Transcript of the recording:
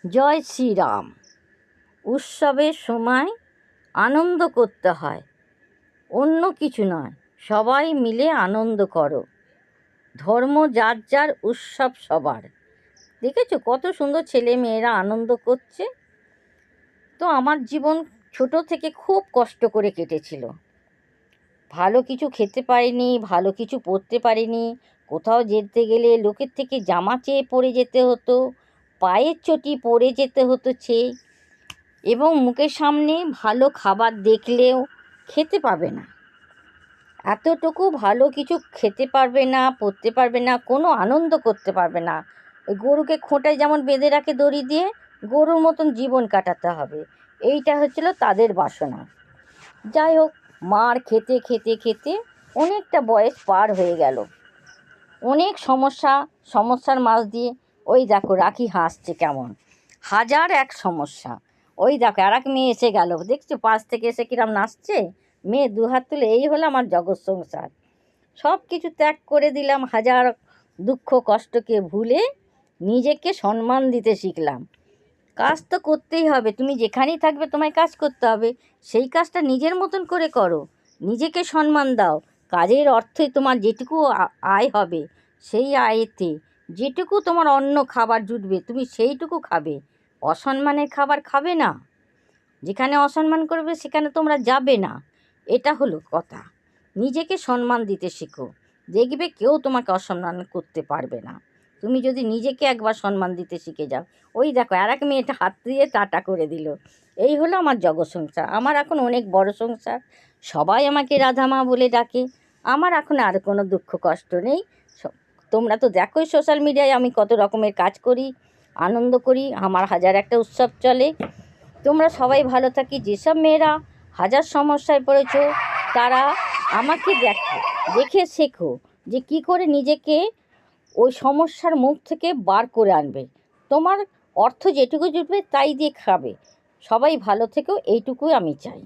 জয় শ্রীরাম। উৎসবের সময় আনন্দ করতে হয়, অন্য কিছু নয়। সবাই মিলে আনন্দ করো। ধর্ম যার যার, উৎসব সবার। দেখেছো কত সুন্দর ছেলে মেয়েরা আনন্দ করছে। তো আমার জীবন ছোট থেকে খুব কষ্ট করে কেটেছিল। ভালো কিছু খেতে পারিনি, ভালো কিছু পরতে পারিনি। কোথাও যেতে গেলে লোকের থেকে জামা চেয়ে পরে যেতে হতো, পায়ের চটি পরে যেতে হতো চেয়ে, এবং মুখের সামনে ভালো খাবার দেখলেও খেতে পাবে না। এতটুকু ভালো কিছু খেতে পারবে না, পরতে পারবে না, কোনো আনন্দ করতে পারবে না। ওই গরুকে খোঁটায় যেমন বেঁধে রাখে দড়ি দিয়ে, গরুর মতন জীবন কাটাতে হবে। এইটা হচ্ছিল তাদের বাসনা। যাই হোক, মার খেতে খেতে খেতে অনেকটা বয়স পার হয়ে গেল। অনেক সমস্যার মাঝ দিয়ে ওই দেখো রাখি হাসছে কেমন। হাজার এক সমস্যা। ওই দেখো আর এক মেয়ে এসে গেল, দেখছো পাশ থেকে এসে কিরম নাচছে। মেয়ে দুহাত তুলে, এই হলো আমার জগৎ সংসার। সব কিছু ত্যাগ করে দিলাম, হাজার দুঃখ কষ্টকে ভুলে নিজেকে সম্মান দিতে শিখলাম। কাজ তো করতেই হবে, তুমি যেখানেই থাকবে তোমায় কাজ করতে হবে। সেই কাজটা নিজের মতন করে করো, নিজেকে সম্মান দাও। কাজের অর্থে তোমার যেটুকু আয় হবে, সেই আয়েতে যেটুকু তোমার অন্ন খাবার জুটবে তুমি সেইটুকু খাবে। অসম্মানের খাবার খাবে না। যেখানে অসম্মান করবে সেখানে তোমরা যাবে না। এটা হলো কথা। নিজেকে সম্মান দিতে শেখো, দেখবে কেউ তোমাকে অসম্মান করতে পারবে না। তুমি যদি নিজেকে একবার সম্মান দিতে শিখে যাও। ওই দেখো আর এক মেয়েটা হাত দিয়ে টাটা করে দিল। এই হলো আমার জগৎ সংসার। আমার এখন অনেক বড় সংসার, সবাই আমাকে রাধামা বলে ডাকে। আমার এখন আর কোনো দুঃখ কষ্ট নেই। তোমরা তো দেখোই সোশ্যাল মিডিয়ায় আমি কত রকমের কাজ করি, আনন্দ করি, আমার হাজার একটা উৎসব চলে। তোমরা সবাই ভালো থাকি। যেসব মেয়েরা হাজার সমস্যায় পড়েছো তারা আমাকে দেখে শেখো যে কী করে নিজেকে ওই সমস্যার মুখ থেকে বার করে আনবে। তোমার অর্থ যেটুকু জুটবে তাই দিয়ে খাবে। সবাই ভালো থেকো, এইটুকুই আমি চাই।